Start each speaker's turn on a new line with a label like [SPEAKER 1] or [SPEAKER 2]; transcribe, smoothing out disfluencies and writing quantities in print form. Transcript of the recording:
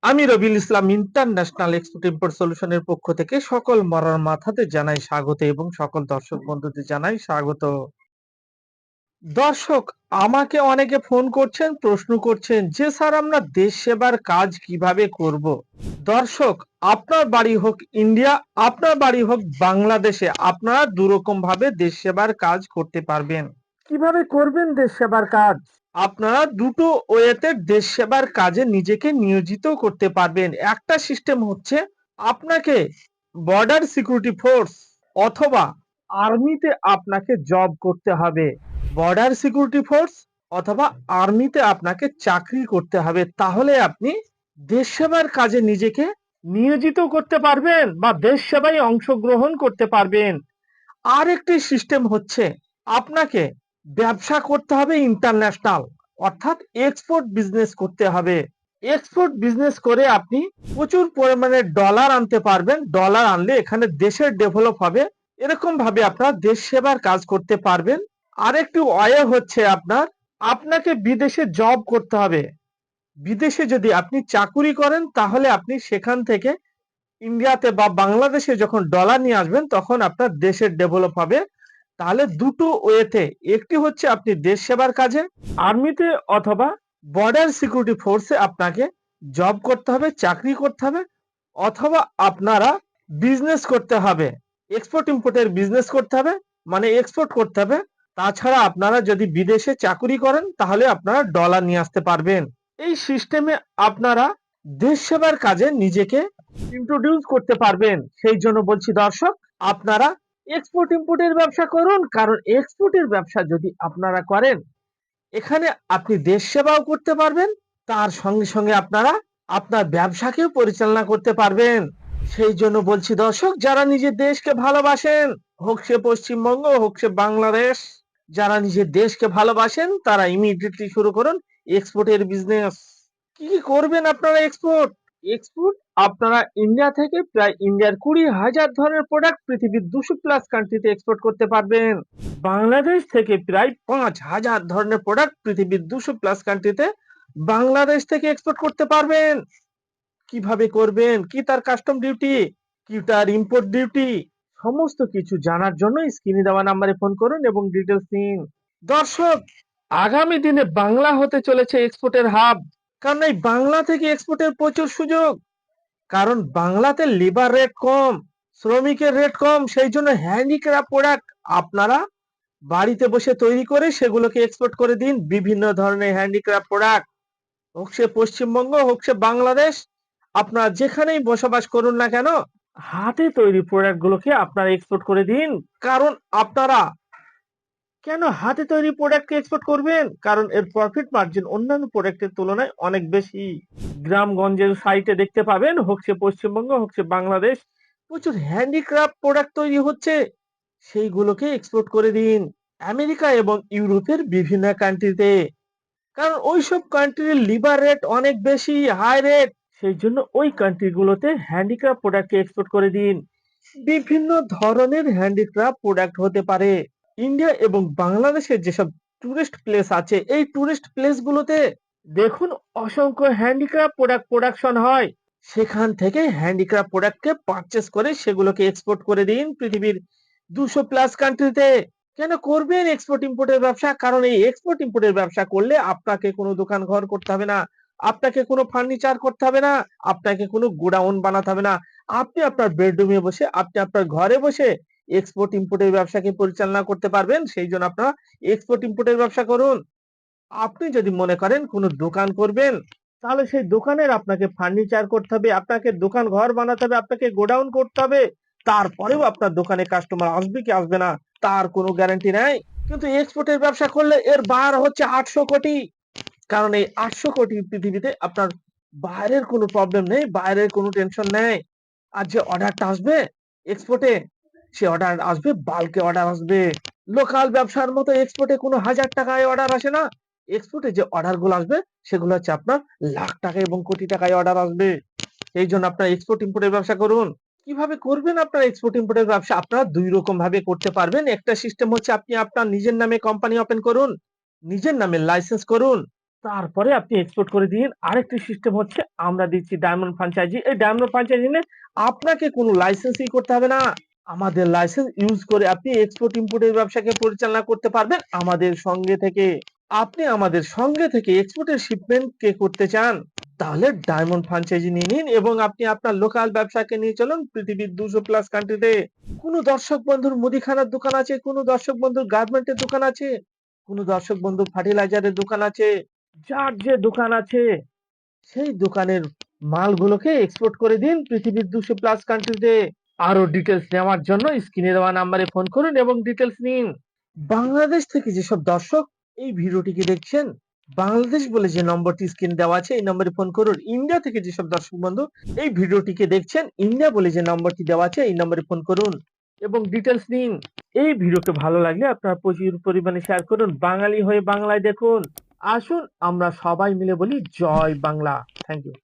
[SPEAKER 1] আমি Rabiul Islam international export import সলিউশনের পক্ষ থেকে সকল মরার মাথাতে জানাই স্বাগত এবং সকল দর্শক বন্ধুদের জানাই স্বাগত। দর্শক, আমাকে অনেকে ফোন করছেন, প্রশ্ন করছেন যে স্যার আমরা দেশ সেবার কাজ কিভাবে করব। দর্শক, আপনার বাড়ি হোক ইন্ডিয়া, আপনার বাড়ি হোক বাংলাদেশে, আপনারা দুরকম ভাবে দেশ সেবার কাজ করতে পারবেন। কিভাবে করবেন দেশ সেবার কাজ? আপনারা দুটো ওয়েতে দেশ সেবার কাজে নিজেকে নিয়োজিত করতে পারবেন। একটা সিস্টেম হচ্ছে আপনাকে বর্ডার সিকিউরিটি ফোর্স অথবা আর্মিতে আপনাকে জব করতে হবে। বর্ডার সিকিউরিটি ফোর্স অথবা আর্মিতে আপনাকে চাকরি করতে হবে, তাহলে আপনি দেশ সেবার কাজে নিজেকে নিয়োজিত করতে পারবেন বা দেশ সেবায় অংশগ্রহণ করতে পারবেন। আরেকটি সিস্টেম হচ্ছে আপনাকে ব্যবসা করতে হবে ইন্টারন্যাশনাল, অর্থাৎ এক্সপোর্ট বিজনেস করতে হবে। এক্সপোর্ট বিজনেস করে আপনি প্রচুর পরিমাণে ডলার আনতে পারবেন। ডলার আনলে এখানে দেশের ডেভেলপ হবে। এরকম ভাবে আপনার দেশ সেবার কাজ করতে পারবেন। আরেকটি ওয়ে হচ্ছে আপনাকে বিদেশে জব করতে হবে। বিদেশে যদি আপনি চাকুরি করেন তাহলে আপনি সেখান থেকে ইন্ডিয়াতে বা বাংলাদেশে যখন ডলার নিয়ে আসবেন তখন আপনার দেশের ডেভেলপ হবে। তাহলে দুটো ওয়েতে, একটি হচ্ছে আপনি দেশ সেবার কাজে আর্মিতে অথবা বর্ডার সিকিউরিটি ফোর্সে আপনাকে জব করতে হবে, চাকরি করতে হবে, অথবা আপনারা বিজনেস করতে হবে, এক্সপোর্ট ইম্পোর্টের বিজনেস করতে হবে, মানে এক্সপোর্ট করতে হবে। তাছাড়া আপনারা যদি বিদেশে চাকুরি করেন তাহলে আপনারা ডলার নিয়ে আসতে পারবেন। এই সিস্টেমে আপনারা দেশ সেবার কাজে নিজেকে ইন্ট্রোডিউস করতে পারবেন। সেই জন্য বলছি দর্শক, আপনারা এক্সপোর্ট ইম্পোর্টের ব্যবসা করুন, কারণ এক্সপোর্টের ব্যবসা যদি আপনারা করেন এখানে আপনি দেশ সেবাও করতে পারবেন, তার সঙ্গে সঙ্গে আপনারা আপনার ব্যবসাকেও পরিচালনা করতে পারবেন। সেই জন্য বলছি দর্শক, যারা নিজের দেশকে ভালোবাসেন, হোক সে পশ্চিমবঙ্গ হোক সে বাংলাদেশ, যারা নিজের দেশকে ভালোবাসেন তারা ইমিডিয়েটলি শুরু করুন এক্সপোর্টের বিজনেস। কি কি করবেন আপনারা? এক্সপোর্ট এক্সপোর্ট আপনারা ইন্ডিয়া থেকে প্রায় ইন্ডিয়ার 20,000 ধরনের প্রোডাক্ট পৃথিবীর 200+ কান্ট্রিতে এক্সপোর্ট করতে পারবেন। বাংলাদেশ থেকে প্রায় 5,000 ধরনের প্রোডাক্ট পৃথিবীর 200+ কান্ট্রিতে বাংলাদেশ থেকে এক্সপোর্ট করতে পারবেন। কিভাবে করবেন, কি তার কাস্টম ডিউটি, কি তার ইম্পোর্ট ডিউটি, সমস্ত কিছু জানার জন্য স্ক্রিনে দেওয়া নাম্বারে ফোন করুন এবং ডিটেলস নিন। দর্শক, আগামী দিনে বাংলা হতে চলেছে এক্সপোর্টের হাব, কারণ এই বাংলা থেকে এক্সপোর্টের প্রচুর সুযোগ। কারণ বাংলাতে লেবার রেট কম, শ্রমিকের রেট কম, সেই জন্য হ্যান্ডিক্রাফট প্রোডাক্ট আপনারা বাড়িতে বসে তৈরি করে সেগুলোকে এক্সপোর্ট করে দিন। বিভিন্ন ধরনের হ্যান্ডিক্রাফট প্রোডাক্ট, হোক সে পশ্চিমবঙ্গ হোক সে বাংলাদেশ, আপনারা যেখানেই বসবাস করুন না কেন, হাতে তৈরি প্রোডাক্ট গুলোকে আপনারা এক্সপোর্ট করে দিন। কারণ আপনারা কেন হাতে তৈরি প্রোডাক্টকে এক্সপোর্ট করবেন? কারণ এর প্রফিট মার্জিন অন্যান্য প্রোডাক্টের তুলনায় অনেক বেশি। গ্রামগঞ্জের সাইটে দেখতে পাবেন, হোক সে পশ্চিমবঙ্গ হোক সে বাংলাদেশ, প্রচুর হ্যান্ডিক্রাফট প্রোডাক্ট তৈরি হচ্ছে, সেইগুলোকে এক্সপোর্ট করে দিন আমেরিকা এবং ইউরোপের বিভিন্ন কান্ট্রিতে। কারণ ওইসব কান্ট্রির লিভার রেট অনেক বেশি, হাই রেট, সেই জন্য ওই কান্ট্রি গুলোতে হ্যান্ডিক্রাফট প্রোডাক্টকে এক্সপোর্ট করে দিন। বিভিন্ন ধরনের হ্যান্ডিক্রাফট প্রোডাক্ট হতে পারে। ইন্ডিয়া এবং বাংলাদেশের যেসব টুরিস্ট প্লেস আছে এই টুরিস্ট প্লেস গুলোতে দেখুন অসংখ্য হ্যান্ডিক্রাফট প্রোডাক্ট প্রোডাকশন হয়। সেখান থেকে হ্যান্ডিক্রাফট প্রোডাক্টকে পারচেস করে সেগুলোকে এক্সপোর্ট করে দিন পৃথিবীর 200+ কান্ট্রিতে। কেন করবেন এক্সপোর্ট ইম্পোর্টের ব্যবসা? কারণ এই এক্সপোর্ট ইম্পোর্টের ব্যবসা করলে আপনাকে কোনো দোকান ঘর করতে হবে না, আপনাকে কোনো ফার্নিচার করতে হবে না, আপনাকে কোনো গোডাউন বানাতে হবে না। আপনি আপনার বেডরুমে বসে, আপনি আপনার ঘরে বসে এক্সপোর্ট ইম্পোর্টের ব্যবসাকে পরিচালনা করতে পারবেন। সেই জন্য আপনারা এক্সপোর্ট ইম্পোর্টের ব্যবসা করুন। আপনি যদি মনে করেন কোনো দোকান করবেন, তাহলে সেই দোকানের আপনাকে ফার্নিচার করতে হবে, আপনাকে দোকান ঘর বানাতে হবে, আপনাকে গোডাউন করতে হবে। তারপরেও আপনার দোকানে কাস্টমার আসবে কি আসবে না তার কোনো গ্যারান্টি নাই। কিন্তু এক্সপোর্টের ব্যবসা করলে এর বার হচ্ছে 800 কোটি। কারণ এই 800 কোটি পৃথিবীতে আপনার বাইরের কোনো প্রবলেম নেই, বাইরের কোনো টেনশন নেই। আর যে অর্ডারটা আসবে এক্সপোর্টে, সে অর্ডার আসবে, বাল্কে অর্ডার আসবে। লোকাল ব্যবসার মতো এক্সপোর্টে কোনো হাজার টাকায় অর্ডার আসে না। এক্সপোর্টে যে অর্ডার গুলো আসবে সেগুলো হচ্ছে আপনার লাখ টাকা এবং কোটি টাকায় অর্ডার আসবে। এই জন্য আপনার এক্সপোর্ট ইম্পোর্টের ব্যবসা করুন। কিভাবে করবেন আপনার এক্সপোর্ট ইম্পোর্টের ব্যবসা? আপনারা দুই রকম ভাবে করতে পারবেন। একটা সিস্টেম হচ্ছে আপনি আপনার নিজের নামে কোম্পানি ওপেন করুন, নিজের নামে লাইসেন্স করুন, তারপরে আপনি এক্সপোর্ট করে দিন। আরেকটি সিস্টেম হচ্ছে আমরা দিচ্ছি ডায়মন্ড ফ্র্যাঞ্চাইজি। এই ডায়মন্ড ফ্র্যাঞ্চাইজি নিয়ে আপনাকে কোনো লাইসেন্সই করতে হবে না। আমাদের লাইসেন্স ইউজ করে আপনি এক্সপোর্ট ইম্পোর্টের ব্যবসাকে পরিচালনা করতে পারবেন আমাদের সঙ্গে থেকে। আপনি আমাদের সঙ্গে থেকে এক্সপোর্টের শিপমেন্ট কে করতে চান? তাহলে ডায়মন্ড ফ্র্যাঞ্চাইজি নিয়ে নিন এবং আপনি আপনার লোকাল ব্যবসাকে নিয়ে চলুন পৃথিবীর 200 প্লাস কান্ট্রিতে। কোনো দর্শক বন্ধুর মুদিখানার দোকান আছে, কোনো দর্শক বন্ধুর গার্মেন্টের দোকান আছে, কোনো দর্শক বন্ধুর ফার্টিলাইজারের দোকান আছে। যার যে দোকান আছে সেই দোকানের মালগুলোকে এক্সপোর্ট করে দিন পৃথিবীর 200 প্লাস কান্ট্রিতে। আরো ডিটেলস নেওয়ার জন্য স্ক্রিনে দেওয়া নাম্বারে ফোন করুন এবং ডিটেলস নিন। বাংলাদেশ থেকে যেসব দর্শক এই ভিডিওটিকে দেখছেন, বাংলাদেশ বলে যে নম্বরটি স্ক্রিনে দেওয়া আছে এই নম্বরে ফোন করুন। ইন্ডিয়া থেকে যেসব দর্শক বন্ধু এই ভিডিওটিকে দেখছেন, ইন্ডিয়া বলে যে নম্বরটি দেওয়া আছে এই নম্বরে ফোন করুন এবং ডিটেলস নিন। এই ভিডিওকে ভালো লাগলে আপনারা প্রচুর পরিমাণে শেয়ার করুন। বাঙালি হয়ে বাংলায় দেখুন। আসুন আমরা সবাই মিলে বলি জয় বাংলা। Thank you.